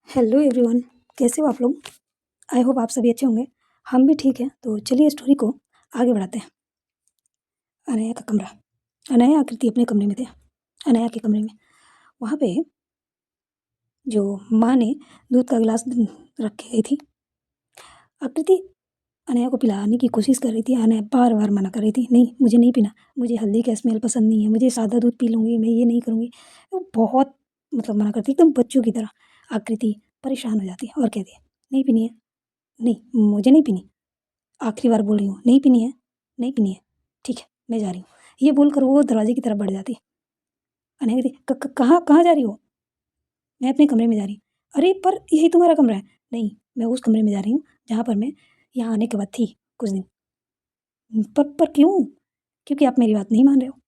Hello everyone, कैसे हो आप लोग। आई होप आप सभी अच्छे होंगे। हम भी ठीक हैं। तो चलिए स्टोरी को आगे बढ़ाते हैं। अनया का कमरा। अनया आकृति अपने कमरे में थे। अनया के कमरे में वहाँ पे जो माँ ने दूध का गिलास रख के गई थी, आकृति अनया को पिलाने की कोशिश कर रही थी। अनया बार बार मना कर रही थी, नहीं मुझे नहीं पीना, मुझे हल्दी का स्मेल पसंद नहीं है, मुझे सादा दूध पी लूँगी, मैं ये नहीं करूँगी। वो बहुत मना करती, एकदम बच्चों की तरह। आकृति परेशान हो जाती है और कहती है, नहीं पीनी है, नहीं मुझे नहीं पीनी, आखिरी बार बोल रही हूँ, नहीं पीनी है, नहीं पीनी है, ठीक है मैं जा रही हूँ। ये बोलकर वो दरवाजे की तरफ बढ़ जाती है। अनया कहती, कहाँ कहाँ जा रही हो। मैं अपने कमरे में जा रही हूँ। अरे पर यही तुम्हारा कमरा है। नहीं, मैं उस कमरे में जा रही हूँ जहाँ पर मैं यहाँ आने के बाद थी कुछ दिन। पर क्यों। क्योंकि आप मेरी बात नहीं मान रहे हो।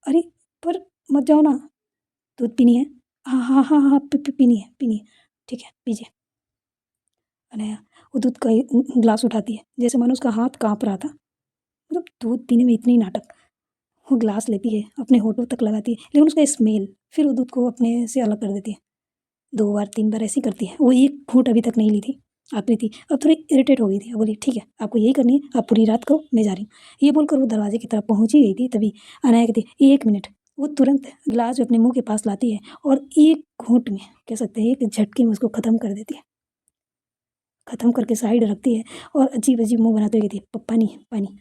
अरे पर मत जाओ ना। दूध पीनी है। हाँ हाँ हाँ हाँ पीनी है, पीनी है, ठीक है पीजिए। अनया वो दूध का ग्लास उठाती है, जैसे मानो उसका हाथ काँप रहा था। मतलब दूध पीने में इतनी नाटक। वो ग्लास लेती है, अपने होठों तक लगाती है, लेकिन उसका स्मेल, फिर वो दूध को अपने से अलग कर देती है। 2 बार 3 बार ऐसी करती है। वो एक घूँट अभी तक नहीं ली थी आकृति। अब थोड़ी इरिटेट हो गई थी। अब बोली, ठीक है आपको यही करनी है, आप पूरी रात करो, मैं जा रही हूँ। ये बोलकर वो दरवाजे की तरफ पहुँच ही गई थी, तभी अनाया कहती, 1 मिनट। वो तुरंत गिलास अपने मुँह के पास लाती है और एक घूँट में, कह सकते हैं एक झटके में उसको ख़त्म कर देती है। ख़त्म करके साइड रखती है और अजीब-अजीब मुँह बनाते हुए कहती है, प पानी, पानी।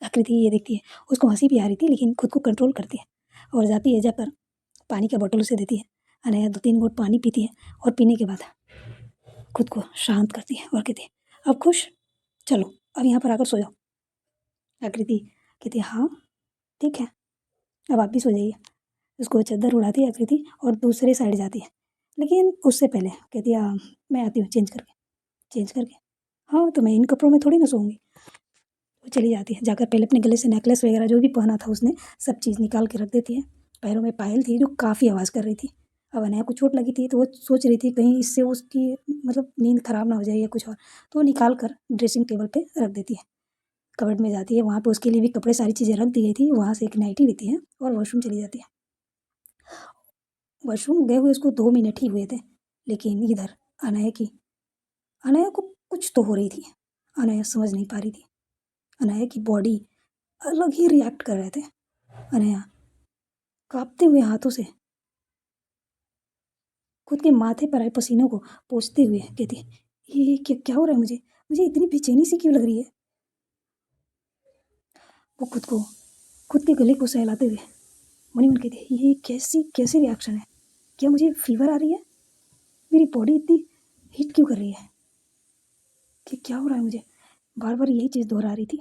आकृति ये देखती है, उसको हँसी भी आ रही थी लेकिन खुद को कंट्रोल करती है और जाती है, जाकर पानी का बॉटल उसे देती है। अनया 2-3 घूँट पानी पीती है और पीने के बाद खुद को शांत करती है और कहती है, अब खुश, चलो अब यहाँ पर आकर सो जाओ। आकृति कहती है, हाँ ठीक है, अब आप भी सो जाइए। उसको चादर उड़ाती है आकृति और दूसरे साइड जाती है, लेकिन उससे पहले कहती है, मैं आती हूँ चेंज करके। चेंज करके, हाँ तो मैं इन कपड़ों में थोड़ी ना सोऊंगी। वो चली जाती है, जाकर पहले अपने गले से नेकलेस वगैरह जो भी पहना था उसने सब चीज़ निकाल के रख देती है। पैरों में पायल थी जो काफ़ी आवाज़ कर रही थी। अब अनया को चोट लगी थी तो वो सोच रही थी कहीं इससे उसकी मतलब नींद ख़राब ना हो जाए या कुछ और, तो वो निकाल कर ड्रेसिंग टेबल पे रख देती है। कबर्ड में जाती है, वहाँ पे उसके लिए भी कपड़े सारी चीज़ें रख दी गई थी। वहाँ से एक नाइटी लेती है और वॉशरूम चली जाती है। वॉशरूम गए हुए उसको 2 मिनट ही हुए थे, लेकिन इधर अनया को कुछ तो हो रही थी। अनया समझ नहीं पा रही थी। अनया की बॉडी अलग ही रिएक्ट कर रहे थे। अनया काँपते हुए हाथों से खुद के माथे पर आए पसीनों को पोंछते हुए कहती, ये क्या क्या हो रहा है मुझे, मुझे इतनी बेचैनी सी क्यों लग रही है। वो खुद के गले को सहलाते हुए मन ही मन कहती है, ये कैसी कैसी रिएक्शन है। क्या मुझे फीवर आ रही है। मेरी बॉडी इतनी हीट क्यों कर रही है। कि क्या हो रहा है मुझे। बार बार यही चीज़ दोहरा रही थी,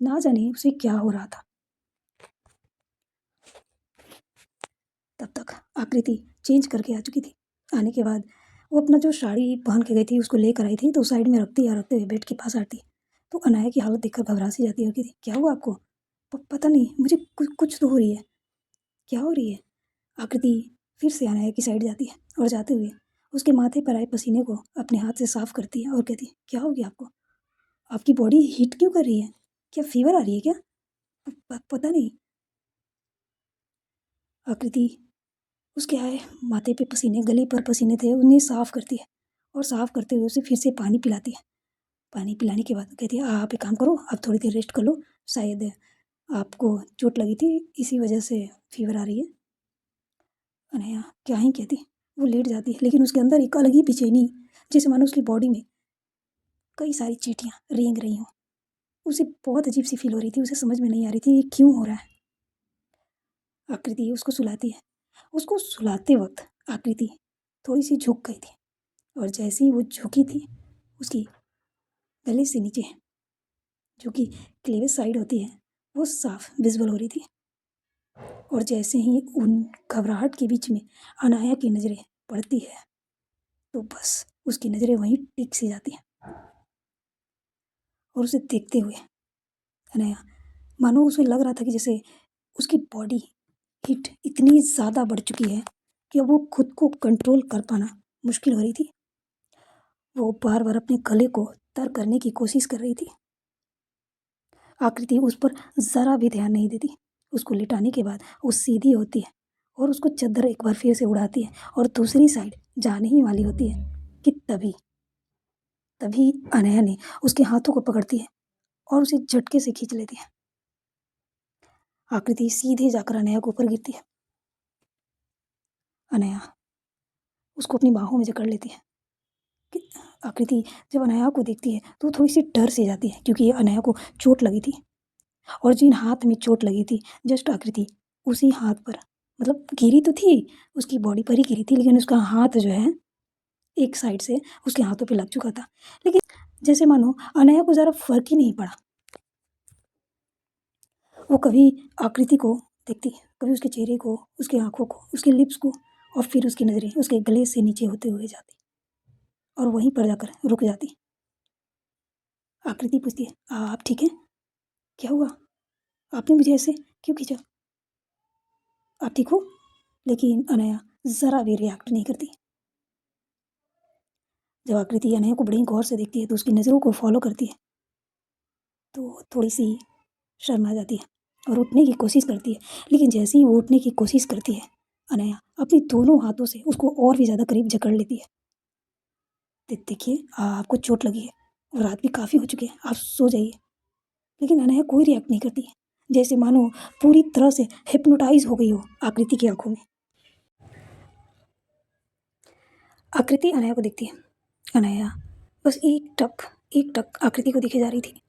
ना जाने उसे क्या हो रहा था। तब तक आकृति चेंज करके आ चुकी थी। आने के बाद वो अपना जो साड़ी पहन के गई थी उसको लेकर आई थी, तो साइड में रखते हुए बेड के पास आती, तो अनाया की हालत देखकर घबरा सी जाती है और कहती, क्या हुआ आपको। पता नहीं मुझे कुछ तो हो रही है। क्या हो रही है। आकृति फिर से अनाया की साइड जाती है और जाते हुए उसके माथे पर आए पसीने को अपने हाथ से साफ करती है और कहती है, क्या हो गया आपको, आपकी बॉडी हीट क्यों कर रही है, क्या फीवर आ रही है क्या। पता नहीं। आकृति उसके आए माथे पे पसीने, गले पर पसीने थे, उन्हें साफ करती है और साफ करते हुए उसे फिर से पानी पिलाती है। पानी पिलाने के बाद कहती है, आप एक काम करो, आप थोड़ी देर रेस्ट कर लो, शायद आपको चोट लगी थी इसी वजह से फीवर आ रही है। अनया क्या ही कहती, वो लेट जाती है, लेकिन उसके अंदर एक अलग ही बेचैनी, जैसे मानो उसकी बॉडी में कई सारी चींटियाँ रेंग रही हों। उसे बहुत अजीब सी फील हो रही थी, उसे समझ में नहीं आ रही थी ये क्यों हो रहा है। आकृति उसको सुलाती है। उसको सुलाते वक्त आकृति थोड़ी सी झुक गई थी और जैसे ही वो झुकी थी, उसकी गले से नीचे जो कि क्लीवेज साइड होती है वो साफ विजिबल हो रही थी। और जैसे ही उन घबराहट के बीच में अनाया की नज़रें पड़ती है, तो बस उसकी नज़रें वहीं टिक सी जाती हैं और उसे देखते हुए अनाया मानो उसे लग रहा था कि जैसे उसकी बॉडी हीट इतनी ज़्यादा बढ़ चुकी है कि अब वो खुद को कंट्रोल कर पाना मुश्किल हो रही थी। वो बार बार अपने गले को तर करने की कोशिश कर रही थी। आकृति उस पर ज़रा भी ध्यान नहीं देती। उसको लिटाने के बाद वो सीधी होती है और उसको चद्दर एक बार फिर से उड़ाती है और दूसरी साइड जाने ही वाली होती है कि तभी तभी अनया ने उसके हाथों को पकड़ती है और उसे झटके से खींच लेती है। आकृति सीधे जाकर अनया के ऊपर गिरती है। अनया उसको अपनी बाहों में जकड़ लेती है। कि आकृति जब अनया को देखती है तो थोड़ी सी डर से जाती है, क्योंकि अनया को चोट लगी थी और जिन हाथ में चोट लगी थी जस्ट आकृति उसी हाथ पर, मतलब गिरी तो थी, उसकी बॉडी पर ही गिरी थी, लेकिन उसका हाथ जो है एक साइड से उसके हाथों पे लग चुका था। लेकिन जैसे मानो अनया को ज़रा फर्क ही नहीं पड़ा। वो कभी आकृति को देखती, कभी उसके चेहरे को, उसकी आंखों को, उसके लिप्स को, और फिर उसकी नज़रें उसके गले से नीचे होते हुए जाती और वहीं पर जाकर रुक जाती। आकृति पूछती है, आप ठीक हैं? क्या हुआ? आपने मुझे ऐसे क्यों खींचा? आप ठीक हो? लेकिन अनया ज़रा भी रिएक्ट नहीं करती। जब आकृति अनया को बड़ी गौर से देखती है तो उसकी नज़रों को फॉलो करती है तो थोड़ी सी शर्मा जाती है और उठने की कोशिश करती है। लेकिन जैसे ही वो उठने की कोशिश करती है अनया अपनी दोनों हाथों से उसको और भी ज़्यादा करीब जकड़ लेती है। देखिए, आपको चोट लगी है और रात भी काफ़ी हो चुकी है, आप सो जाइए। लेकिन अनया कोई रिएक्ट नहीं करती, जैसे मानो पूरी तरह से हिप्नोटाइज हो गई हो आकृति की आंखों में। आकृति अनया को देखती है। अनया बस एक टक आकृति को दिखे जा रही थी।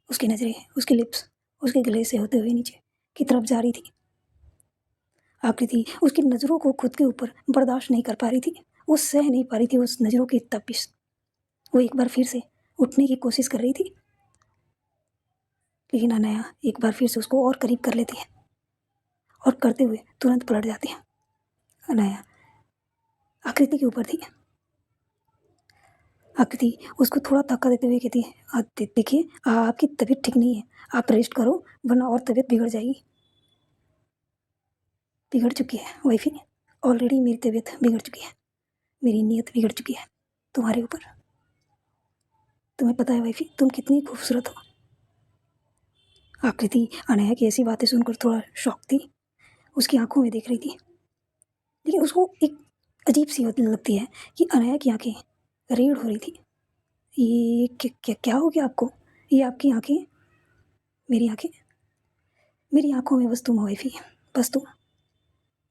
उसकी नज़रें, उसके लिप्स उसके गले से होते हुए नीचे की तरफ जा रही थी। आकृति उसकी नज़रों को खुद के ऊपर बर्दाश्त नहीं कर पा रही थी। वो सह नहीं पा रही थी उस नज़रों की तपिश। वो एक बार फिर से उठने की कोशिश कर रही थी, लेकिन अनया एक बार फिर से उसको और करीब कर लेती है और करते हुए तुरंत पलट जाती है। अनया आकृति के ऊपर थी। आकृति उसको थोड़ा धक्का देते हुए कहती है, देखिए, आपकी तबीयत ठीक नहीं है, आप रेस्ट करो वरना और तबीयत बिगड़ जाएगी। बिगड़ चुकी है वाइफी, ऑलरेडी मेरी तबीयत बिगड़ चुकी है, मेरी नीयत बिगड़ चुकी है तुम्हारे ऊपर। तुम्हें पता है वाइफी, तुम कितनी खूबसूरत हो। आकृति अनया की ऐसी बातें सुनकर थोड़ा शॉक थी, उसकी आंखों में देख रही थी, लेकिन उसको एक अजीब सी लगती है कि अनया की आंखें रेड हो रही थी। ये क्या हो गया आपको? ये आपकी आंखें, मेरी आंखें, मेरी आंखों में बस तुम हो वाइफी, बस तुम।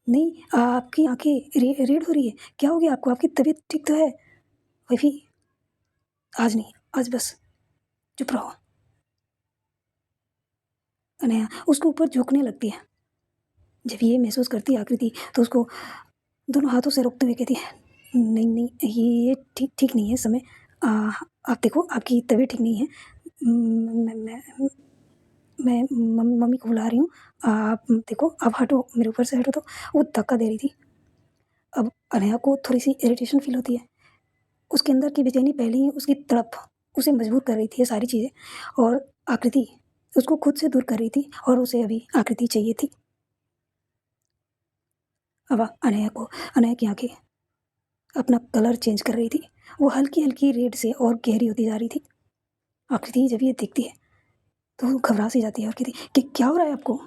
नहीं, आपकी आंखें रेड हो रही है, क्या हो गया आपको? आपकी तबीयत ठीक तो है वाइफी? आज नहीं, आज बस चुप रहो। अनया उसके ऊपर झुकने लगती है। जब ये महसूस करती है आकृति तो उसको दोनों हाथों से रोकते हुए कहती है, नहीं नहीं, ये ठीक ठीक नहीं है समय। आप देखो, आपकी तबीयत ठीक नहीं है। मैं मम्मी को बुला रही हूँ, आप देखो, आप हटो, मेरे ऊपर से हटो। तो वो धक्का दे रही थी। अब अनया को थोड़ी सी इरिटेशन फील होती है। उसके अंदर की बेचैनी पहले ही उसकी तड़प उसे मजबूर कर रही थी ये सारी चीज़ें, और आकृति उसको खुद से दूर कर रही थी और उसे अभी आकृति चाहिए थी। अब अनया की आंखें अपना कलर चेंज कर रही थी। वो हल्की हल्की रेड से और गहरी होती जा रही थी। आकृति जब ये देखती है तो वो घबरा सी जाती है और कहती कि क्या हो रहा है आपको?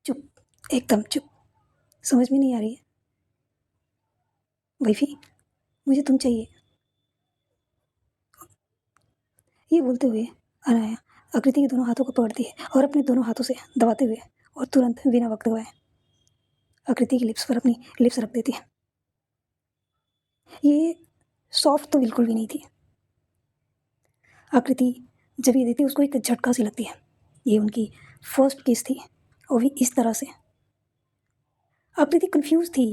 चुप, एकदम चुप, समझ में नहीं आ रही है वाइफी, मुझे तुम चाहिए। ये बोलते हुए अनाया आकृति के दोनों हाथों को पकड़ती है और अपने दोनों हाथों से दबाते हुए और तुरंत बिना वक्त गवाए आकृति की लिप्स पर अपनी लिप्स रख देती है। ये सॉफ्ट तो बिल्कुल भी नहीं थी। आकृति जब ये देती है उसको एक झटका सी लगती है। ये उनकी फर्स्ट किस थी और भी इस तरह से। आकृति कंफ्यूज थी।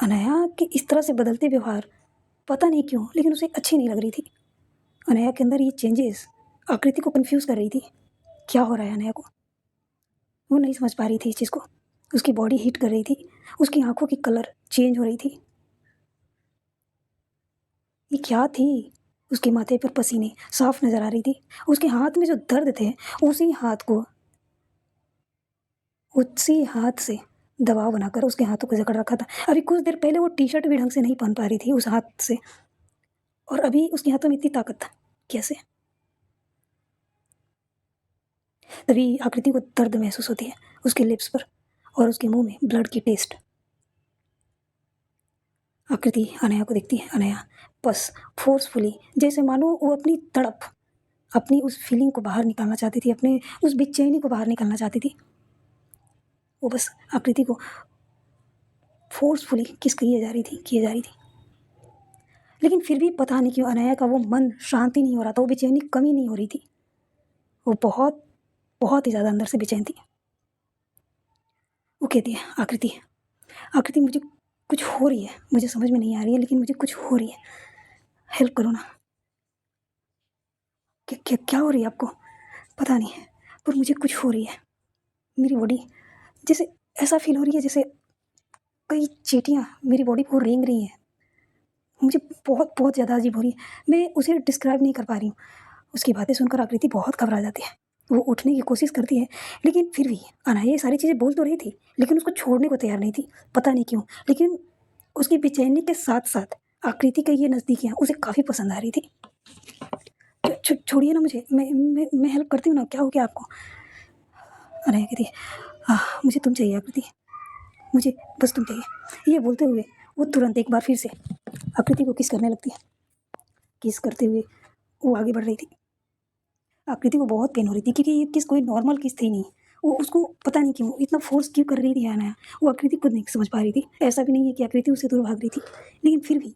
अनाया के इस तरह से बदलते व्यवहार पता नहीं क्यों, लेकिन उसे अच्छी नहीं लग रही थी। अनाया के अंदर ये चेंजेस आकृति को कंफ्यूज कर रही थी। क्या हो रहा है अनाया को? वो नहीं समझ पा रही थी इस चीज़ को। उसकी बॉडी हीट कर रही थी, उसकी आंखों की कलर चेंज हो रही थी। ये क्या थी? उसके माथे पर पसीने साफ नजर आ रही थी। उसके हाथ में जो दर्द थे उसी हाथ को उसी हाथ से दबाव बनाकर उसके हाथों को जकड़ रखा था। अभी कुछ देर पहले वो टी शर्ट भी ढंग से नहीं पहन पा रही थी उस हाथ से, और अभी उसके हाथों में इतनी ताकत था कैसे? तभी आकृति को दर्द महसूस होती है उसके लिप्स पर और उसके मुंह में ब्लड की टेस्ट। आकृति अनया को देखती है। अनया बस फोर्सफुली, जैसे मानो वो अपनी तड़प, अपनी उस फीलिंग को बाहर निकालना चाहती थी, अपने उस बेचैनी को बाहर निकालना चाहती थी। वो बस आकृति को फोर्सफुली किस किए जा रही थी। लेकिन फिर भी पता नहीं क्यों अनया का वो मन शांति नहीं हो रहा था, वो बेचैनी कमी नहीं हो रही थी। वो बहुत बहुत ही ज़्यादा अंदर से बेचैन थी। वो कहती है, आकृति मुझे कुछ हो रही है, मुझे समझ में नहीं आ रही है, लेकिन मुझे कुछ हो रही है, हेल्प करो ना। क्या हो रही है आपको? पता नहीं है, पर मुझे कुछ हो रही है। मेरी बॉडी जैसे ऐसा फील हो रही है जैसे कई चींटियाँ मेरी बॉडी को रेंग रही हैं। मुझे बहुत बहुत ज़्यादा अजीब हो रही है, मैं उसे डिस्क्राइब नहीं कर पा रही हूँ। उसकी बातें सुनकर आकृति बहुत घबरा जाती है। वो उठने की कोशिश करती है, लेकिन फिर भी अनाया ये सारी चीज़ें बोल तो रही थी, लेकिन उसको छोड़ने को तैयार नहीं थी, पता नहीं क्यों। लेकिन उसकी बेचैनी के साथ साथ आकृति की ये नज़दीकियाँ उसे काफ़ी पसंद आ रही थी। छोड़िए ना मुझे, मैं हेल्प करती हूँ ना, क्या हो गया आपको? अनाया कहती है, मुझे तुम चाहिए आकृति, मुझे बस तुम चाहिए। ये बोलते हुए वो तुरंत एक बार फिर से आकृति को किस करने लगती है। किस करते हुए वो आगे बढ़ रही थी। आकृति को बहुत पेन हो रही थी, क्योंकि ये किस कोई नॉर्मल किस थी नहीं। वो उसको पता नहीं क्यों इतना फोर्स क्यों कर रही थी अनाया, वो आकृति खुद नहीं समझ पा रही थी। ऐसा भी नहीं है कि आकृति उससे दूर भाग रही थी, लेकिन फिर भी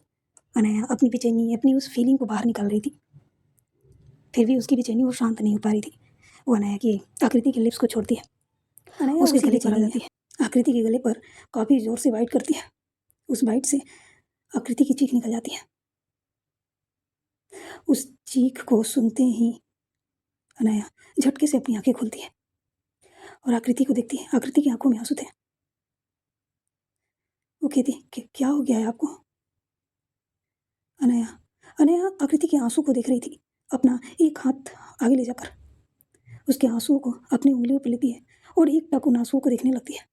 अनाया अपनी बेचैनी, अपनी उस फीलिंग को बाहर निकाल रही थी। फिर भी उसकी बेचैनी वो शांत नहीं हो पा रही थी। वो अनाया की आकृति के लिप्स को छोड़ती है, अनाया उसके गले पर आ जाती है, आकृति के गले पर काफ़ी जोर से बाइट करती है। उस बाइट से आकृति की चीख निकल जाती है। उस चीख को सुनते ही अनाया झटके से अपनी आंखें खोलती है और आकृति को देखती है। आकृति की आंखों में आंसू थे। वो कहती है, क्या हो गया है आपको? अनाया अनाया आकृति के आंसू को देख रही थी, अपना एक हाथ आगे ले जाकर उसके आंसुओं को अपनी उंगलियों पर लेती है और एक टक उन आंसुओं को देखने लगती है।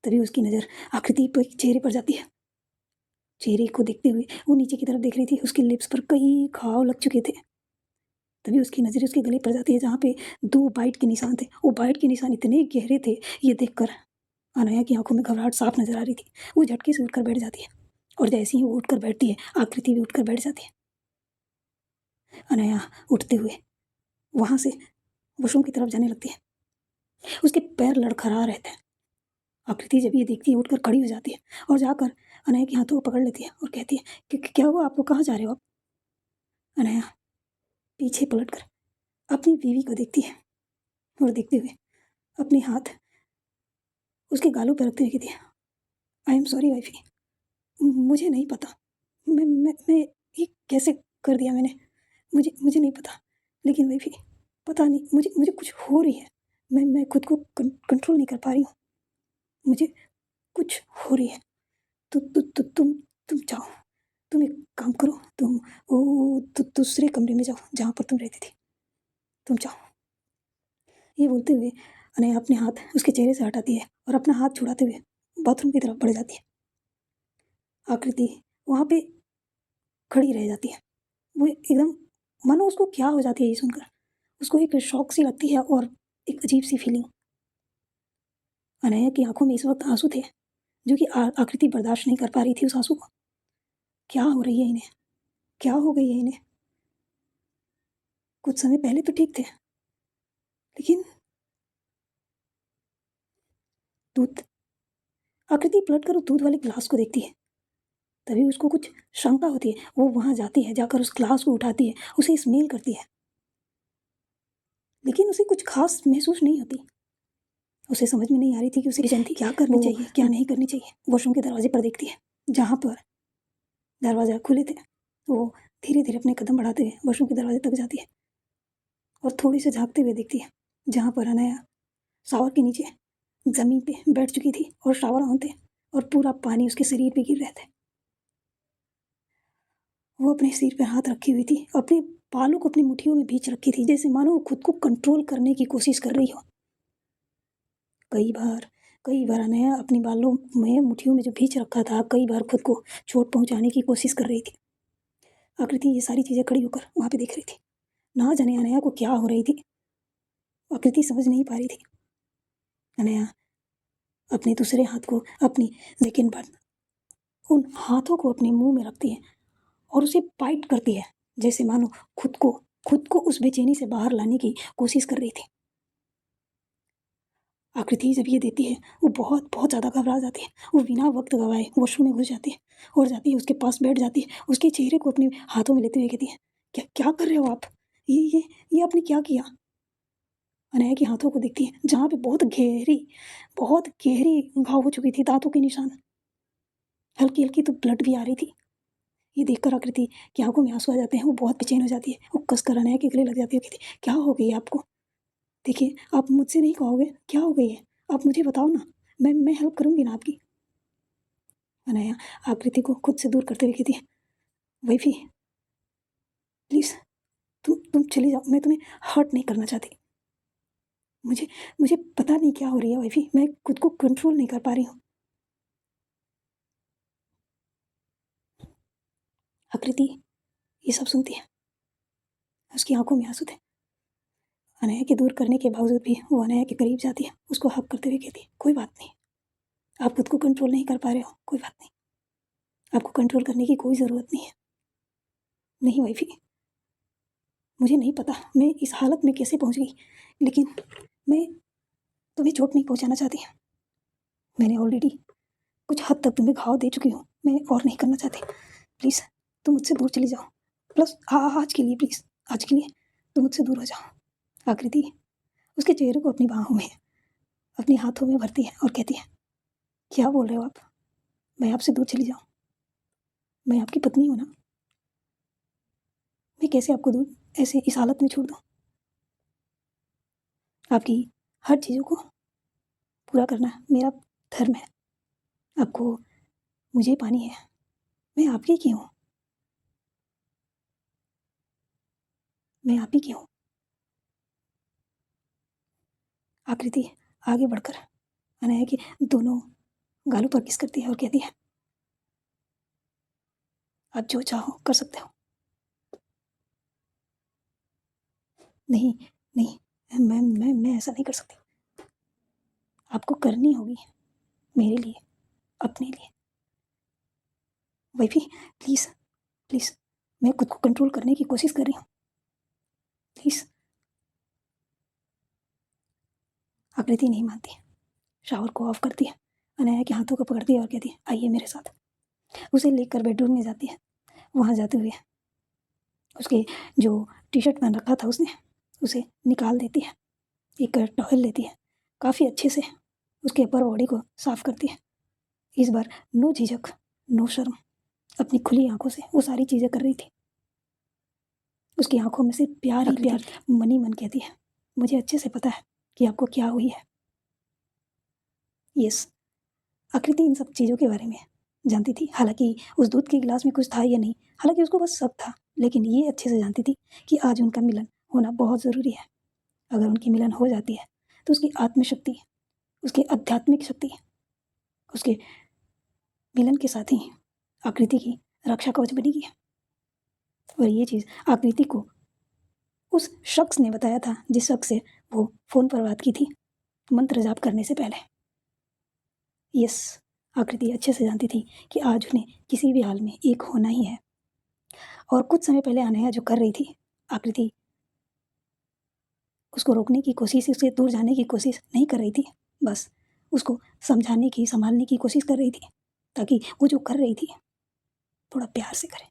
तभी उसकी नज़र आकृति पर चेहरे पर जाती है। चेहरे को देखते हुए वो नीचे की तरफ देख रही थी। उसके लिप्स पर कई घाव लग चुके थे। तभी उसकी नज़र उसके गले पर जाती है, जहाँ पे 2 बाइट के निशान थे। वो बाइट के निशान इतने गहरे थे, ये देखकर अनाया की आंखों में घबराहट साफ नजर आ रही थी। वो झटके से उठकर बैठ जाती है और जैसे ही वो उठकर बैठती है, आकृति भी उठकर बैठ जाती है। अनाया उठते हुए वहाँ से वॉशरूम की तरफ जाने लगती है। उसके पैर लड़खड़ा रहे थे। आकृति जब ये देखती है, उठकर खड़ी हो जाती है और जाकर अनाया के हाथों को पकड़ लेती है और कहती है कि क्या हुआ आपको, कहाँ जा रहे हो आप? अनाया पीछे पलटकर अपनी बीवी को देखती है और देखते हुए अपने हाथ उसके गालों पर रखते हुए कहती है, आई एम सॉरी वाइफी, मुझे नहीं पता, मैं ये कैसे कर दिया मैंने, मुझे नहीं पता, लेकिन वाइफी पता नहीं, मुझे कुछ हो रही है, मैं खुद को कंट्रोल नहीं कर पा रही हूँ, मुझे कुछ हो रही है। तुम जाओ, तुम एक काम करो, तुम वो दूसरे कमरे में जाओ जहाँ पर तुम रहती थी, तुम जाओ। ये बोलते हुए अनया अपने हाथ उसके चेहरे से हटाती है और अपना हाथ छुड़ाते हुए बाथरूम की तरफ बढ़ जाती है। आकृति वहाँ पे खड़ी रह जाती है। वो एकदम मानो उसको क्या हो जाती है ये सुनकर। उसको एक शॉक सी लगती है और एक अजीब सी फीलिंग। अनया की आंखों में इस वक्त आंसू थे, जो कि आकृति बर्दाश्त नहीं कर पा रही थी उस आंसू को। क्या हो रही है इन्हें, क्या हो गई है इन्हें? कुछ समय पहले तो ठीक थे, लेकिन दूध। आकृति पलट कर उस दूध वाले ग्लास को देखती है। तभी उसको कुछ शंका होती है। वो वहाँ जाती है, जाकर उस ग्लास को उठाती है, उसे स्मेल करती है, लेकिन उसे कुछ खास महसूस नहीं होती। उसे समझ में नहीं आ रही थी कि उसे जानती क्या करनी चाहिए, क्या नहीं करनी चाहिए। वॉशरूम के दरवाजे पर देखती है, जहाँ पर दरवाजा खुले थे। वो धीरे धीरे अपने कदम बढ़ाते हुए वॉशरूम के दरवाजे तक जाती है और थोड़ी से झाँकते हुए देखती है, जहाँ पर अनाया शावर के नीचे जमीन पे बैठ चुकी थी और शावर ऑन थे और पूरा पानी उसके शरीर पे गिर रहे थे। वो अपने सिर पे हाथ रखी हुई थी, अपने बालों को अपनी मुट्ठियों में भींच रखी थी, जैसे मानो वो खुद को कंट्रोल करने की कोशिश कर रही हो। कई बार अनया अपनी बालों में मुट्ठियों में जो भींच रखा था, कई बार खुद को चोट पहुंचाने की कोशिश कर रही थी। आकृति ये सारी चीज़ें खड़ी होकर वहाँ पे देख रही थी। ना जाने अनया को क्या हो रही थी, आकृति समझ नहीं पा रही थी। अनया अपने दूसरे हाथ को अपनी सेकेंड बार उन हाथों को अपने मुंह में रखती है और उसे बाइट करती है, जैसे मानो खुद को उस बेचैनी से बाहर लाने की कोशिश कर रही थी। आकृति जब ये देती है वो बहुत बहुत ज़्यादा घबरा जाती है। वो बिना वक्त गवाए वॉशरूम में घुस जाती है और जाती है उसके पास बैठ जाती है, उसके चेहरे को अपने हाथों में लेते हुए कहती है, क्या क्या कर रहे हो आप? ये आपने क्या किया? अनया के हाथों को देखती है जहाँ पे बहुत गहरी घाव हो चुकी थी, दांतों के निशान, हल्की हल्की तो ब्लड भी आ रही थी। ये देखकर आकृति की आंखों में आंसू आ जाते हैं। वो बहुत बेचैन हो जाती है। वो कसकर अनया के गले लग जाती है, कहती है, क्या हो गई आपको? देखिए, आप मुझसे नहीं कहोगे क्या हो गई है? आप मुझे बताओ ना, मैं हेल्प करूंगी ना आपकी। अनया आकृति को खुद से दूर करते हुए कहती है, वाइफी प्लीज तुम चली जाओ, मैं तुम्हें हर्ट नहीं करना चाहती। मुझे मुझे पता नहीं क्या हो रही है वाइफी, मैं खुद को कंट्रोल नहीं कर पा रही हूँ। आकृति ये सब सुनती है, उसकी आंखों में आंसू थे। अनया के दूर करने के बावजूद भी वो अनया के करीब जाती है, उसको हक करते हुए कहती है, कोई बात नहीं, आप खुद को कंट्रोल नहीं कर पा रहे हो, कोई बात नहीं, आपको कंट्रोल करने की कोई ज़रूरत नहीं है। नहीं वाइफी, मुझे नहीं पता मैं इस हालत में कैसे पहुंच गई, लेकिन मैं तुम्हें चोट नहीं पहुंचाना चाहती। मैंने ऑलरेडी कुछ हद तक तुम्हें घाव दे चुकी हूँ, मैं और नहीं करना चाहती। प्लीज़ तुम मुझसे दूर चली जाओ, प्लस आज के लिए प्लीज़, आज के लिए तुम मुझसे दूर हो जाओ। आकृति उसके चेहरे को अपनी बाहों में अपने हाथों में भरती है और कहती है, क्या बोल रहे हो आप? मैं आपसे दूर चली जाऊँ? मैं आपकी पत्नी हूँ ना, मैं कैसे आपको दूर ऐसे इस हालत में छोड़ दूँ? आपकी हर चीज़ों को पूरा करना मेरा धर्म है। आपको मुझे पानी है, मैं आपकी की हूँ, मैं आप ही की हूँ। आकृति आगे बढ़कर अनया की दोनों गालों पर किस करती है और कहती है, आप जो चाहो कर सकते हो। नहीं नहीं, मैं ऐसा नहीं कर सकती, आपको करनी होगी मेरे लिए, अपने लिए। वाइफी प्लीज़ प्लीज़, मैं खुद को कंट्रोल करने की कोशिश कर रही हूँ, प्लीज़। आकृति नहीं मानती, शावर को ऑफ करती है, अनया के हाथों को पकड़ती है और कहती है, आइए मेरे साथ। उसे लेकर बेडरूम में जाती है। वहाँ जाते हुए उसके जो टी शर्ट पहन रखा था उसने उसे निकाल देती है, एक टॉवल लेती है, काफ़ी अच्छे से उसके अपर बॉडी को साफ करती है। इस बार नो झिझक, नो शर्म, अपनी खुली आंखों से वो सारी चीज़ें कर रही थी। उसकी आंखों में से प्यार ही प्यार, मनी मन कहती है, मुझे अच्छे से पता है कि आपको क्या हुई है। यस, आकृति इन सब चीज़ों के बारे में जानती थी। हालांकि उस दूध के गिलास में कुछ था या नहीं, हालांकि उसको बस शक था, लेकिन ये अच्छे से जानती थी कि आज उनका मिलन होना बहुत ज़रूरी है। अगर उनकी मिलन हो जाती है तो उसकी आत्मशक्ति, उसकी आध्यात्मिक शक्ति, उसके मिलन के साथ ही आकृति की रक्षा कवच बनेगी। और ये चीज़ आकृति को उस शख्स ने बताया था जिस शख्स से वो फ़ोन पर बात की थी मंत्र जाप करने से पहले। यस, आकृति अच्छे से जानती थी कि आज उन्हें किसी भी हाल में एक होना ही है। और कुछ समय पहले अनया जो कर रही थी, आकृति उसको रोकने की कोशिश, उससे दूर जाने की कोशिश नहीं कर रही थी, बस उसको समझाने की, संभालने की कोशिश कर रही थी, ताकि वो जो कर रही थी थोड़ा प्यार से करे,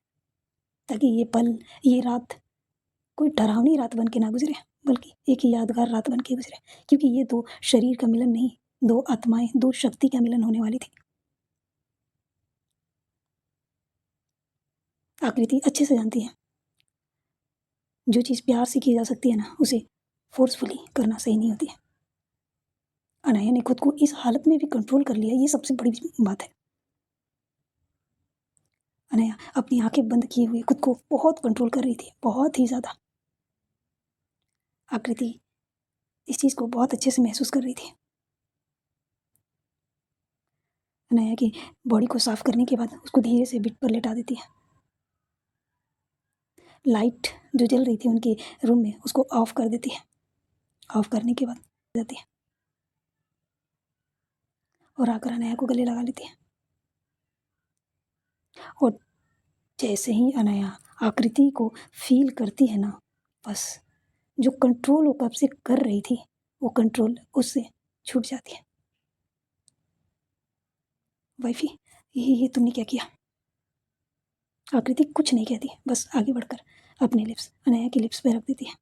ताकि ये पल, ये रात कोई डरावनी रात बन के ना गुजरे, बल्कि एक यादगार रात बन के गुजरे। क्योंकि ये दो शरीर का मिलन नहीं, दो आत्माएं, दो शक्ति का मिलन होने वाली थी। आकृति अच्छे से जानती है जो चीज़ प्यार से की जा सकती है ना, उसे फोर्सफुली करना सही नहीं होती है। अनया ने खुद को इस हालत में भी कंट्रोल कर लिया, ये सबसे बड़ी बात है। अनया अपनी आंखें बंद किए हुए खुद को बहुत कंट्रोल कर रही थी, बहुत ही ज़्यादा। आकृति इस चीज़ को बहुत अच्छे से महसूस कर रही थी। अनया की बॉडी को साफ करने के बाद उसको धीरे से बेड पर लेटा देती है। लाइट जो जल रही थी उनके रूम में उसको ऑफ कर देती है। ऑफ करने के बाद जाती है। और आकर अनाया को गले लगा लेती है। और जैसे ही अनाया आकृति को फील करती है ना, बस जो कंट्रोल वो कब से कर रही थी वो कंट्रोल उससे छूट जाती है। वाइफी, ये तुमने क्या किया? आकृति कुछ नहीं कहती, बस आगे बढ़कर अपने लिप्स अनाया की लिप्स पे रख देती है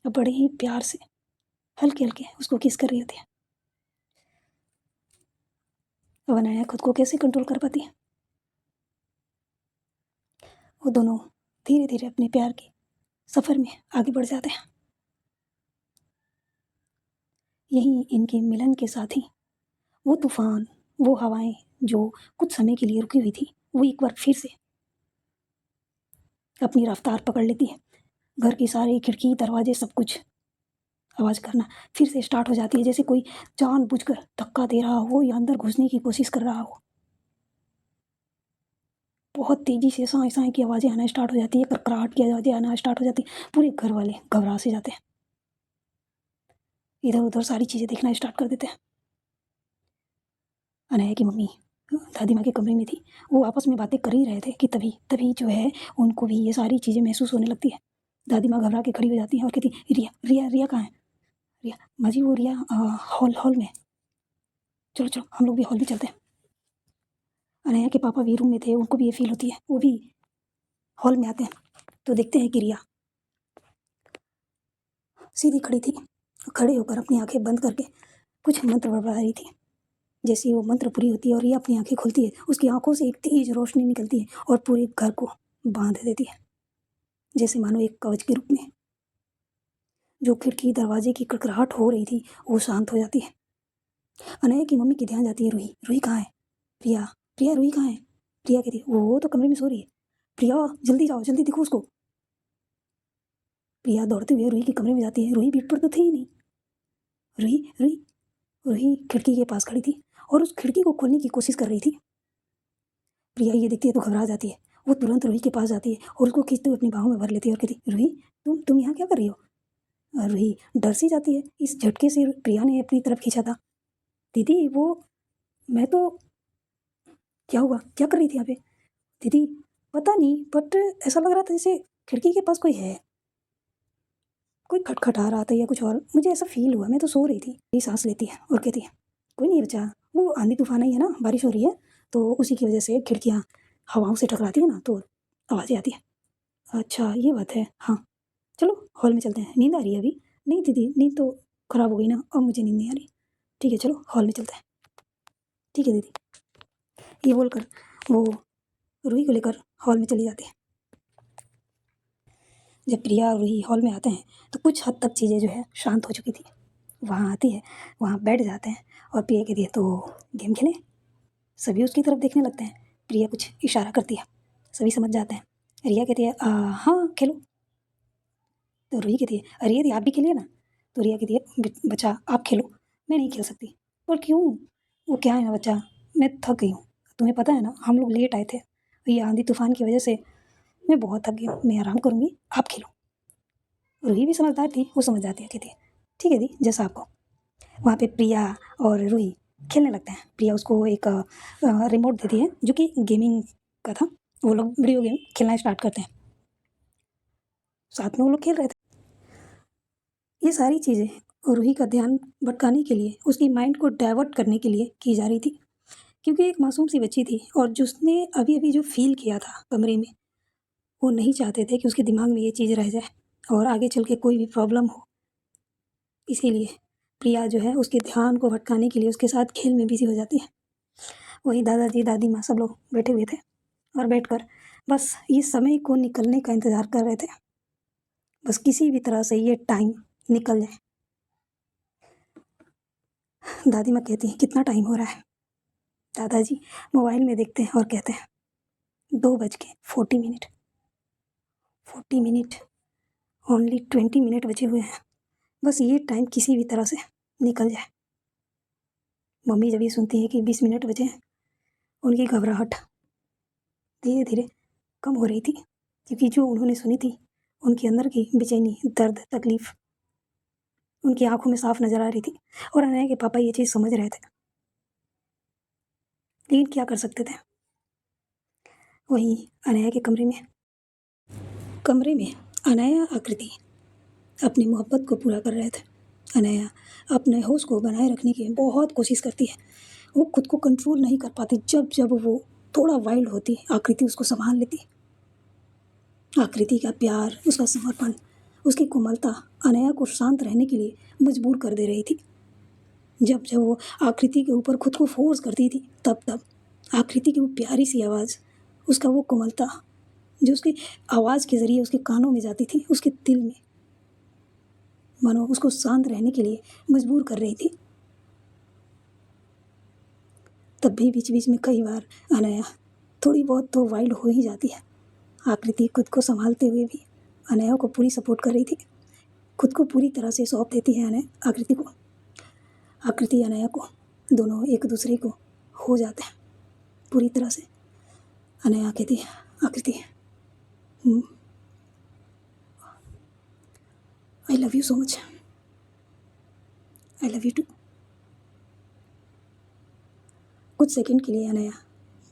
और बड़े ही प्यार से हल्के हल्के उसको किस कर रही होती है। अब अनाया खुद को कैसे कंट्रोल कर पाती है? वो दोनों धीरे धीरे अपने प्यार के सफ़र में आगे बढ़ जाते हैं। यही इनके मिलन के साथ ही वो तूफान, वो हवाएं जो कुछ समय के लिए रुकी हुई थी, वो एक बार फिर से अपनी रफ्तार पकड़ लेती है। घर की सारी खिड़की दरवाजे सब कुछ आवाज़ करना फिर से स्टार्ट हो जाती है, जैसे कोई जानबूझकर धक्का दे रहा हो या अंदर घुसने की कोशिश कर रहा हो। बहुत तेज़ी से साए साए की आवाज़ें आना स्टार्ट हो जाती है, करकराहट की आवाज़ें आना स्टार्ट हो जाती है। पूरे घर वाले घबरा से जाते हैं, इधर उधर सारी चीज़ें देखना स्टार्ट कर देते हैं। अनाया की मम्मी दादी माँ के कमरे में थी, वो आपस में बातें कर ही रहे थे कि तभी तभी जो है उनको भी ये सारी चीज़ें महसूस होने लगती है। दादी माँ घबरा के खड़ी हो जाती है और कहती, रिया रिया रिया कहाँ है? रिया माँ जी, वो रिया हॉल हॉल में। चलो चलो हम लोग भी हॉल में चलते हैं। अनया के पापा भी रूम में थे, उनको भी ये फील होती है, वो भी हॉल में आते हैं तो देखते हैं कि रिया सीधी खड़ी थी, खड़े होकर अपनी आंखें बंद करके कुछ मंत्र बड़बड़ा रही थी। जैसे ही वो मंत्र पूरी होती है और रिया अपनी आंखें खोलती है, उसकी आंखों से एक तेज रोशनी निकलती है और पूरे घर को बांध देती है, जैसे मानो एक कवच के रूप में। जो खिड़की दरवाजे की कड़कड़ाहट हो रही थी वो शांत हो जाती है। अनया की मम्मी की ध्यान जाती है, रूही रूही कहाँ है? प्रिया प्रिया रूही कहाँ है? प्रिया कहती है, वो तो कमरे में सो रही है। प्रिया जल्दी जाओ, जल्दी दिखो उसको। प्रिया दौड़ते हुए रूही के कमरे में जाती है, रूही बेड पर तो थी ही नहीं। रूही रूही रूही खिड़की के पास खड़ी थी और उस खिड़की को खोलने की कोशिश कर रही थी। प्रिया ये देखती है तो घबरा जाती है, वो तुरंत रूही के पास जाती है और उसको खींचते हुए अपनी बाहों में भर लेती है और कहती, रूही तुम यहाँ क्या कर रही हो? रूही डर सी जाती है, इस झटके से प्रिया ने अपनी तरफ खींचा था। दीदी वो मैं तो, क्या हुआ, क्या कर रही थी यहाँ पे? दीदी पता नहीं, बट ऐसा लग रहा था जैसे खिड़की के पास कोई है, कोई खटखटा रहा था या कुछ और, मुझे ऐसा फील हुआ, मैं तो सो रही थी। ये सांस लेती है और कहती है, कोई नहीं बच्चा, वो आंधी तूफान ही है ना, बारिश हो रही है तो उसी की वजह से खिड़कियाँ हवाओं से टकराती है ना, तो आवाज़ें आती है। अच्छा ये बात है, हाँ चलो हॉल में चलते हैं, नींद आ रही है अभी? नहीं दीदी, नींद तो ख़राब हो गई ना, अब मुझे नींद नहीं आ रही। ठीक है चलो हॉल में चलते हैं। ठीक है दीदी, ये बोलकर वो रूही को लेकर हॉल में चली जाती है। जब प्रिया और रूही हॉल में आते हैं तो कुछ हद तक चीज़ें जो है शांत हो चुकी थी। वहाँ आती है, वहाँ बैठ जाते हैं और प्रिया कहती है, तो गेम खेलें? सभी उसकी तरफ देखने लगते हैं। प्रिया कुछ इशारा करती है, सभी समझ जाते हैं। रिया कहती है, हाँ खेलो। तो रूही कहती है, अरे यदि आप भी खेलिए ना। तो रिया कहती है, बच्चा आप खेलो, मैं नहीं खेल सकती। और क्यों? वो क्या है ना बच्चा, मैं थक गई हूँ, तुम्हें पता है ना हम लोग लेट आए थे, ये आंधी तूफान की वजह से मैं बहुत थक गई हूँ, मैं आराम करूँगी, आप खेलो। रूही भी समझदार थी, वो समझ जाती है, कहती है ठीक है दी, जैसा आपको। वहाँ पे प्रिया और रूही खेलने लगते हैं। प्रिया उसको एक रिमोट देती है जो कि गेमिंग का था, वो लोग वीडियो गेम खेलना स्टार्ट करते हैं, साथ में वो लोग खेल रहे थे। ये सारी चीज़ें रूही का ध्यान भटकाने के लिए, उसकी माइंड को डाइवर्ट करने के लिए की जा रही थी, क्योंकि एक मासूम सी बच्ची थी और जिसने अभी अभी जो फील किया था कमरे में, वो नहीं चाहते थे कि उसके दिमाग में ये चीज़ रह जाए और आगे चल के कोई भी प्रॉब्लम हो। इसीलिए प्रिया जो है उसके ध्यान को भटकाने के लिए उसके साथ खेल में बिजी हो जाती है। वही दादाजी दादी माँ सब लोग बैठे हुए थे और बैठकर बस ये समय को निकलने का इंतज़ार कर रहे थे, बस किसी भी तरह से ये टाइम निकल जाए। दादी माँ कहती हैं, कितना टाइम हो रहा है? दादाजी मोबाइल में देखते हैं और कहते हैं, 2:40। 40 मिनट, ओनली 20 मिनट बचे हुए हैं, बस ये टाइम किसी भी तरह से निकल जाए। मम्मी जब ये सुनती है कि 20 मिनट बचे हैं, उनकी घबराहट धीरे धीरे कम हो रही थी, क्योंकि जो उन्होंने सुनी थी उनके अंदर की बेचैनी, दर्द, तकलीफ़ उनकी आंखों में साफ नज़र आ रही थी। और अनया के पापा ये चीज़ समझ रहे थे। लेकिन क्या कर सकते थे। वहीं अनाया के कमरे में अनाया आकृति अपनी मोहब्बत को पूरा कर रहे थे। अनाया अपने होश को बनाए रखने की बहुत कोशिश करती है। वो खुद को कंट्रोल नहीं कर पाती। जब जब वो थोड़ा वाइल्ड होती, आकृति उसको संभाल लेती। आकृति का प्यार, उसका समर्पण, उसकी कोमलता अनाया को शांत रहने के लिए मजबूर कर दे रही थी। जब जब वो आकृति के ऊपर खुद को फोर्स करती थी, तब तब आकृति की वो प्यारी सी आवाज़, उसका वो कोमलता जो उसकी आवाज़ के ज़रिए उसके कानों में जाती थी, उसके दिल में मानो उसको शांत रहने के लिए मजबूर कर रही थी। तब भी बीच बीच में कई बार अनाया थोड़ी बहुत तो वाइल्ड हो ही जाती है। आकृति खुद को संभालते हुए भी अनाया को पूरी सपोर्ट कर रही थी। खुद को पूरी तरह से सौंप देती है अनाया आकृति को। आकृति अनाया को, दोनों एक दूसरे को हो जाते हैं पूरी तरह से। अनाया कहती है, Aakriti I love you so much, I love you too. कुछ सेकंड के लिए अनाया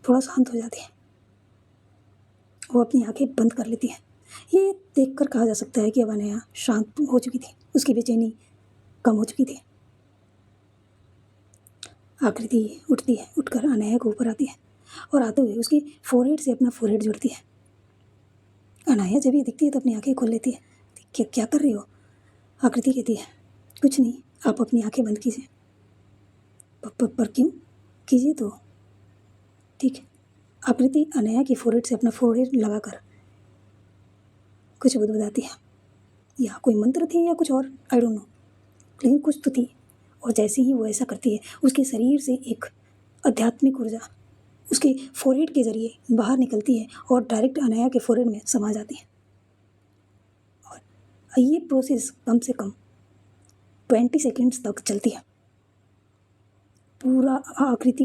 थोड़ा शांत हो जाती है। वो अपनी आंखें बंद कर लेती है। ये देखकर कहा जा सकता है कि अब अनाया शांत हो चुकी थी, उसकी बेचैनी कम हो चुकी थी। आकृति उठती है, उठकर अनाया के ऊपर आती है और आते हुए उसकी फोरहेड से अपना फोरहेड जोड़ती है। अनाया जब ये दिखती है तो अपनी आंखें खोल लेती है। क्या क्या कर रही हो? आकृति कहती है, कुछ नहीं, आप अपनी आंखें बंद कीजिए। पर क्यों? कीजिए तो। ठीक है। आकृति अनाया की फोरहेड से अपना फोरहेड लगाकर कुछ बुदबुदाती है। या कोई मंत्र थी या कुछ और, आई डोंट नो, लेकिन कुछ तो थी। और जैसे ही वो ऐसा करती है, उसके शरीर से एक आध्यात्मिक ऊर्जा उसके फोरहेड के जरिए बाहर निकलती है और डायरेक्ट अनाया के फोरहेड में समा जाती है। और ये प्रोसेस कम से कम 20 सेकेंड्स तक चलती है। पूरा आकृति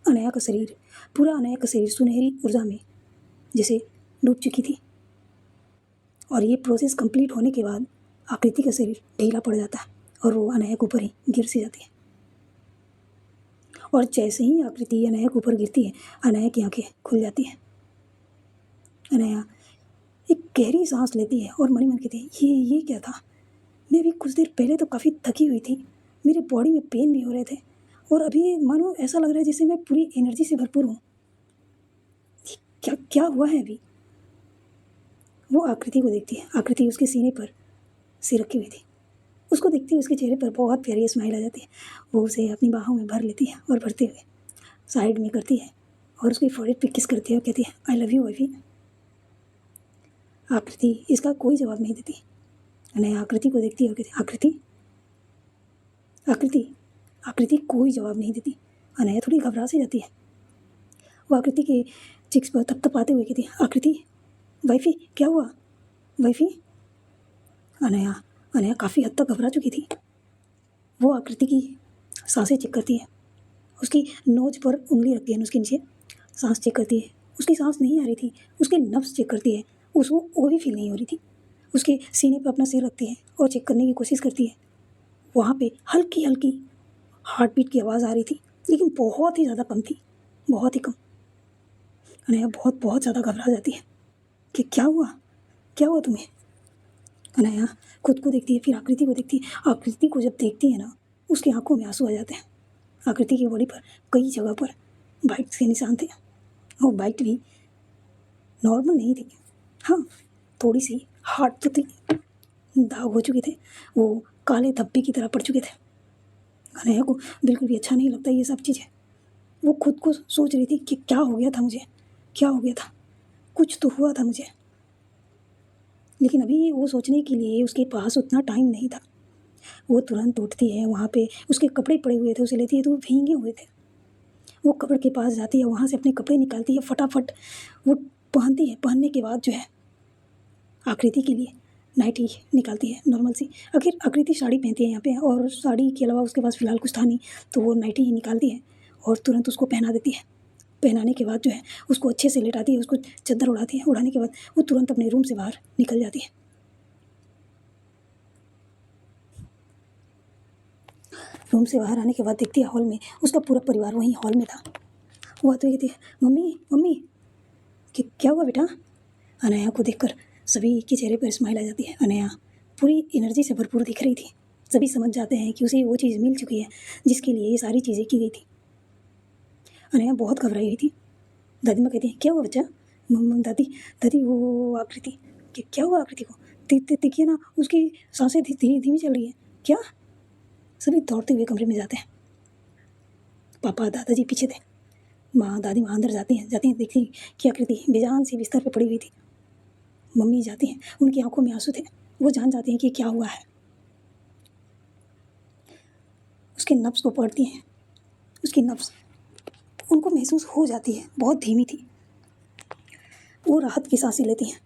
अनाया का शरीर पूरा अनाया का शरीर सुनहरी ऊर्जा में जैसे डूब चुकी थी। और ये प्रोसेस कंप्लीट होने के बाद आकृति का शरीर ढीला पड़ जाता है और वो अनाया के ऊपर ही गिर सी जाती है। और जैसे ही आकृति अनाया के ऊपर गिरती है, अनाया की आंखें खुल जाती हैं। अनाया एक गहरी सांस लेती है और मन ही मन कहती है, ये क्या था? मैं अभी कुछ देर पहले तो काफ़ी थकी हुई थी, मेरे बॉडी में पेन भी हो रहे थे, और अभी मानो ऐसा लग रहा है जैसे मैं पूरी एनर्जी से भरपूर हूँ। क्या क्या हुआ है अभी? वो आकृति को देखती है। आकृति उसके सीने पर सिर रखी हुई थी। उसको देखती है, उसके चेहरे पर बहुत प्यारी स्माइल आ जाती है। वो उसे अपनी बाहों में भर लेती है और भरते हुए साइड में करती है और उसकी फोरहेड पे किस करती है और कहती है, आई लव यू वाइफी। आकृति इसका कोई जवाब नहीं देती। अनाया आकृति को देखती है और कहती है, आकृति आकृति आकृति कोई जवाब नहीं देती। अनाया थोड़ी घबरा सी जाती है। वो आकृति के चिक्स पर थपथपाते हुए कहती है, आकृति वाइफी क्या हुआ वाइफी? अनाया अनाया काफ़ी हद तक घबरा चुकी थी। वो आकृति की सांसें चेक करती है। उसकी नोज पर उंगली रखती है, उसके नीचे सांस चेक करती है। उसकी सांस नहीं आ रही थी। उसके नब्ज़ चेक करती है, उसको वो भी फील नहीं हो रही थी। उसके सीने पर अपना सिर रखती है और चेक करने की कोशिश करती है। वहाँ पे हल्की हल्की हार्ट बीट की आवाज़ आ रही थी, लेकिन बहुत ही ज़्यादा कम थी, बहुत ही कम। अनाया बहुत बहुत ज़्यादा घबरा जाती है कि क्या हुआ तुम्हें? अनाया खुद को देखती है, फिर आकृति को देखती है। आकृति को जब देखती है ना, उसकी आंखों में आंसू आ जाते हैं। आकृति की बॉडी पर कई जगह पर बाइट्स के निशान थे। वो बाइट भी नॉर्मल नहीं थी, हाँ थोड़ी सी हार्ड तो थी, दाग हो चुके थे, वो काले धब्बे की तरह पड़ चुके थे। अनाया को बिल्कुल भी अच्छा नहीं लगता ये सब चीज़ें। वो खुद को सोच रही थी कि क्या हो गया था मुझे, क्या हो गया था, कुछ तो हुआ था मुझे। लेकिन अभी वो सोचने के लिए उसके पास उतना टाइम नहीं था। वो तुरंत उठती है, वहाँ पे उसके कपड़े पड़े हुए थे, उसे लेती है तो वो भीगे हुए थे। वो कपड़ के पास जाती है, वहाँ से अपने कपड़े निकालती है, फटाफट वो पहनती है। पहनने के बाद जो है आकृति के लिए नाइटी निकालती है नॉर्मल सी। आखिर आकृति साड़ी पहनती है यहाँ पे, और साड़ी के अलावा उसके पास फ़िलहाल कुछ था नहीं, तो वो नाइटी ही निकालती है और तुरंत उसको पहना देती है। पहनाने के बाद जो है उसको अच्छे से लेटाती है, उसको चादर उड़ाती है। उड़ाने के बाद वो तुरंत अपने रूम से बाहर निकल जाती है। रूम से बाहर आने के बाद देखती है हॉल में उसका पूरा परिवार वहीं हॉल में था। वो आते हुए कहती है, मम्मी मम्मी क्या हुआ बेटा? अनाया को देखकर सभी के चेहरे पर स्माइल आ जाती है। अनाया पूरी एनर्जी से भरपूर दिख रही थी। सभी समझ जाते हैं कि उसे वो चीज़ मिल चुकी है जिसके लिए ये सारी चीज़ें की गई थी। अनाया बहुत घबराई हुई थी। दादी माँ कहती है, क्या हुआ बच्चा? दादी दादी वो आकृति, क्या हुआ आकृति को? देखिए ना, उसकी सांसें धीमी चल रही है। क्या? सभी दौड़ते हुए कमरे में जाते हैं। पापा दादाजी पीछे थे। दादी माँ अंदर जाती हैं देखती कि आकृति बेजान सी बिस्तर पर पड़ी हुई थी। मम्मी जाती हैं, उनकी आंखों में आंसू थे। वो जान जाती हैं कि क्या हुआ है। उसके नब्ज़ को पढ़ती हैं। उसकी नब्ज़ उनको महसूस हो जाती है, बहुत धीमी थी। वो राहत की सांसें लेती हैं।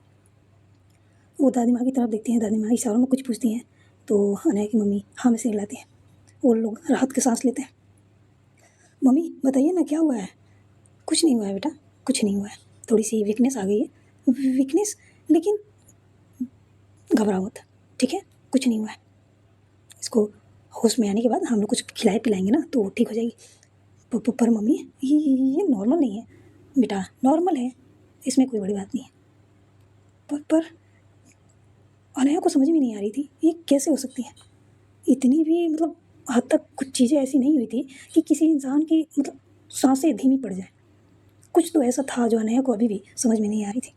वो दादी माँ की तरफ देखती हैं। दादी माँ इशारों में कुछ पूछती हैं तो अनाया की मम्मी हाँ में सिर हिलाती हैं। वो लोग राहत की सांस लेते हैं। मम्मी बताइए ना, क्या हुआ है? कुछ नहीं हुआ है बेटा, कुछ नहीं हुआ है। थोड़ी सी वीकनेस आ गई है। वीकनेस? लेकिन घबराओ मत, ठीक है? कुछ नहीं हुआ है। इसको होश में आने के बाद हम लोग कुछ खिलाए पिलाएंगे ना तो ठीक हो जाएगी। पर मम्मी ये नॉर्मल नहीं है बेटा, नॉर्मल है, इसमें कोई बड़ी बात नहीं है। पर अनाया को समझ में नहीं आ रही थी ये कैसे हो सकती है। इतनी भी मतलब हद तक कुछ चीज़ें ऐसी नहीं हुई थी कि किसी इंसान की मतलब सांसें धीमी पड़ जाए। कुछ तो ऐसा था जो अनाया को अभी भी समझ में नहीं आ रही थी।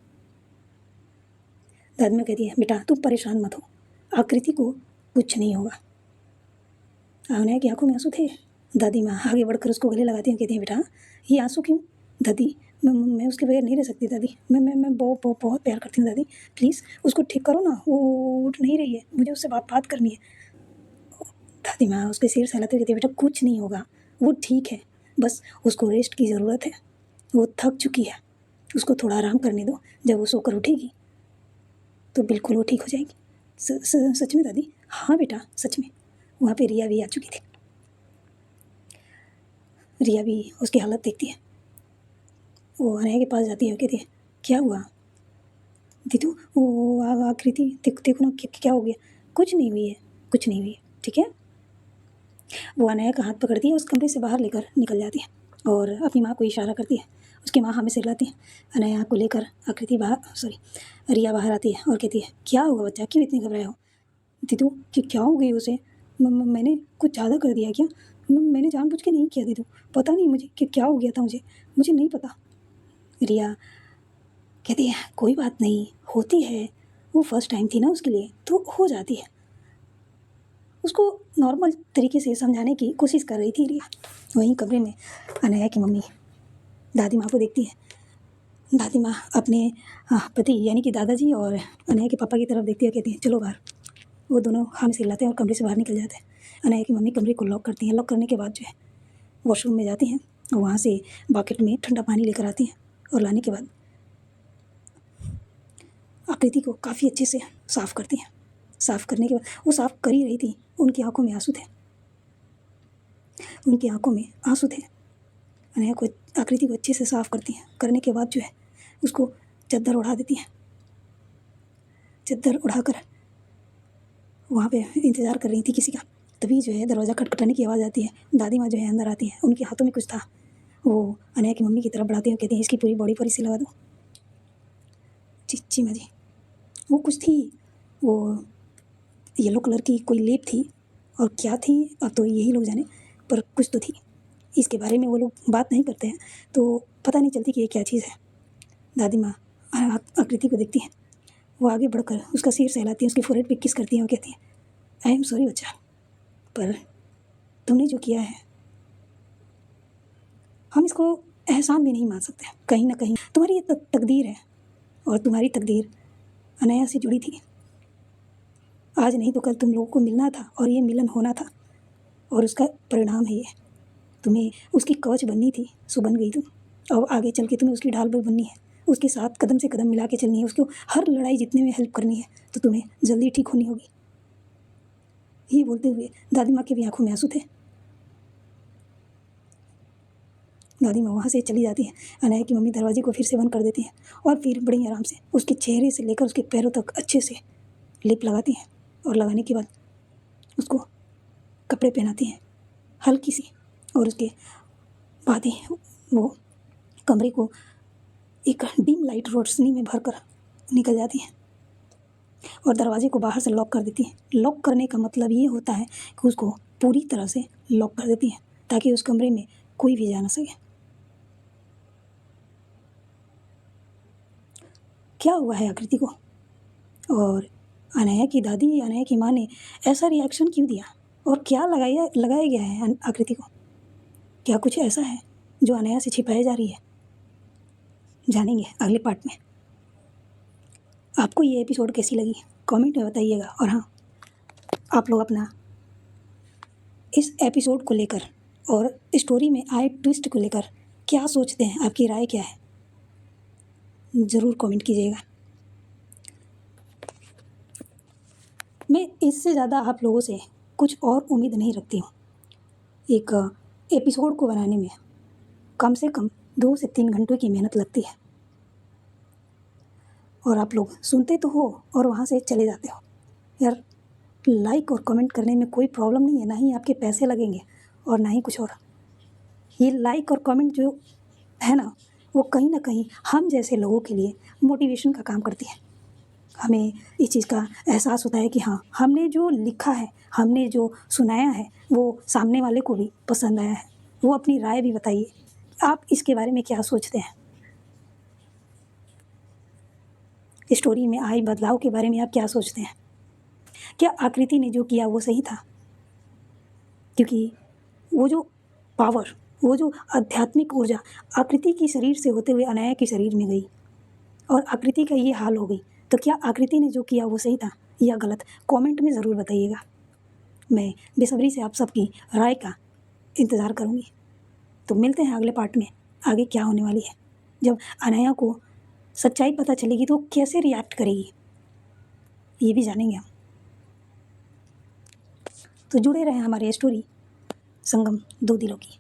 दादी माँ कहती है, बेटा तुम परेशान मत हो, आकृति को कुछ नहीं होगा। अनाया की आंखों में आंसू थे। दादी माँ आगे बढ़कर उसको गले लगाती हैं, कहती हैं, बेटा ये आंसू क्यों? दादी मैं उसके बगैर नहीं रह सकती दादी। मैं बहुत प्यार करती हूँ दादी, प्लीज़ उसको ठीक करो ना, वो उठ नहीं रही है, मुझे उससे बात करनी है। दादी माँ उसके सिर सहलाते कहती है, बेटा कुछ नहीं होगा, वो ठीक है, बस उसको रेस्ट की ज़रूरत है, वो थक चुकी है, उसको थोड़ा आराम करने दो, जब वो सोकर उठेगी तो बिल्कुल वो ठीक हो जाएगी। सच में दादी? हाँ बेटा सच में। वहाँ पे रिया भी आ चुकी थी। रिया भी उसकी हालत देखती है। वो अनया के पास जाती है, कहती है, क्या हुआ दीदू? वो आकृति देखो ना, क्या हो गया? कुछ नहीं हुई है, कुछ नहीं हुई है, ठीक है। वो अनया का हाथ पकड़ती है, उस कमरे से बाहर लेकर निकल जाती है और अपनी माँ को इशारा करती है। उसकी माँ हमें सिखलाती है। अनया को लेकर आकृति रिया बाहर आती है और कहती है, क्या हुआ बच्चा, क्यों इतनी घबराए हो? दीदू कि क्या हो गई उसे? मैंने कुछ ज़्यादा कर दिया क्या? मैंने जानबूझ के नहीं किया दीदू, पता नहीं मुझे कि क्या हो गया था, मुझे नहीं पता। रिया कहती है, कोई बात नहीं, होती है, वो फर्स्ट टाइम थी ना उसके लिए, तो हो जाती है। उसको नॉर्मल तरीके से समझाने की कोशिश कर रही थी रिया। वहीं कमरे में अनया की मम्मी दादी माँ को देखती है। दादी माँ अपने पति यानी कि दादाजी और अनया के पापा की तरफ देखती है, कहती है, चलो बाहर। वो दोनों हम से हिलाते हैं और कमरे से बाहर निकल जाते हैं। अनया की मम्मी कमरे को लॉक करती हैं। लॉक करने के बाद जो है वॉशरूम में जाती हैं और वहाँ से बकेट में ठंडा पानी लेकर आती हैं और लाने के बाद आकृति को काफ़ी अच्छे से साफ़ करती हैं। साफ़ करने के बाद वो साफ़ कर ही रही थी, उनकी आंखों में आंसू थे। उनकी आंखों में आंसू थे। अनया को आकृति को अच्छे से साफ़ करती हैं। करने के बाद जो है उसको चद्दर उड़ा देती हैं। चद्दर उड़ाकर वहाँ पे इंतज़ार कर रही थी किसी का। तभी जो है दरवाज़ा खटखटाने की आवाज़ आती है। दादी माँ जो है अंदर आती है। उनके हाथों में कुछ था। वो अनया की मम्मी की तरफ बढ़ाती हैं, कहती हैं, इसकी पूरी बॉडी पर इसे लगा दो। जी माँ जी। वो कुछ थी, वो येलो कलर की कोई लेप थी, और क्या थी अब तो यही लोग जाने, पर कुछ तो थी। इसके बारे में वो लोग बात नहीं करते हैं तो पता नहीं चलती कि ये क्या चीज़ है। दादी माँ आकृति को देखती हैं। वो आगे बढ़कर उसका सिर सहलाती हैं, उसकी फोrehead पे किस करती हैं और कहती हैं, आई एम सॉरी बच्चा, पर तुमने जो किया है हम इसको एहसान भी नहीं मान सकते। कहीं ना कहीं तुम्हारी ये तकदीर है और तुम्हारी तकदीर अनया से जुड़ी थी। आज नहीं तो कल तुम लोगों को मिलना था और ये मिलन होना था, और उसका परिणाम है ये। तुम्हें उसकी कवच बननी थी, सो बन गई तुम। और आगे चल के तुम्हें उसकी ढाल बननी है, उसके साथ कदम से कदम मिला के चलनी है, उसको हर लड़ाई जीतने में हेल्प करनी है, तो तुम्हें जल्दी ठीक होनी होगी। ये बोलते हुए दादी माँ की भी आंखों में आंसू थे। दादी माँ वहाँ से चली जाती है। अनया की मम्मी दरवाजे को फिर से बंद कर देती हैं और फिर बड़ी आराम से उसके चेहरे से लेकर उसके पैरों तक अच्छे से लिप लगाती हैं, और लगाने के बाद उसको कपड़े पहनाती हैं हल्की सी, और उसके बाद ही वो कमरे को एक डिम लाइट रोशनी में भरकर निकल जाती है और दरवाजे को बाहर से लॉक कर देती है। लॉक करने का मतलब ये होता है कि उसको पूरी तरह से लॉक कर देती है ताकि उस कमरे में कोई भी जा ना सके। क्या हुआ है आकृति को? और अनया की दादी, अनया की माँ ने ऐसा रिएक्शन क्यों दिया? और क्या लगाया गया है आकृति को? क्या कुछ ऐसा है जो अनया से छिपाया जा रही है? जानेंगे अगले पार्ट में। आपको ये एपिसोड कैसी लगी कमेंट में बताइएगा। और हाँ, आप लोग अपना इस एपिसोड को लेकर और स्टोरी में आए ट्विस्ट को लेकर क्या सोचते हैं, आपकी राय क्या है, ज़रूर कमेंट कीजिएगा। मैं इससे ज़्यादा आप लोगों से कुछ और उम्मीद नहीं रखती हूँ। एक एपिसोड को बनाने में कम से कम 2 से 3 घंटों की मेहनत लगती है और आप लोग सुनते तो हो और वहाँ से चले जाते हो। यार, लाइक और कमेंट करने में कोई प्रॉब्लम नहीं है, ना ही आपके पैसे लगेंगे और ना ही कुछ और। ये लाइक और कमेंट जो है ना, वो कहीं ना कहीं हम जैसे लोगों के लिए मोटिवेशन का काम करती है। हमें इस चीज़ का एहसास होता है कि हाँ, हमने जो लिखा है, हमने जो सुनाया है, वो सामने वाले को भी पसंद आया है। वो अपनी राय भी बताइए, आप इसके बारे में क्या सोचते हैं? स्टोरी में आए बदलाव के बारे में आप क्या सोचते हैं? क्या आकृति ने जो किया वो सही था? क्योंकि वो जो पावर, वो जो आध्यात्मिक ऊर्जा आकृति की शरीर से होते हुए अनया के शरीर में गई और आकृति का ये हाल हो गई, तो क्या आकृति ने जो किया वो सही था या गलत? कमेंट में ज़रूर बताइएगा। मैं बेसब्री से आप सबकी राय का इंतज़ार करूँगी। तो मिलते हैं अगले पार्ट में। आगे क्या होने वाली है, जब अनया को सच्चाई पता चलेगी तो कैसे रिएक्ट करेगी, ये भी जानेंगे हम। तो जुड़े रहें हमारे स्टोरी संगम दो दिलों की।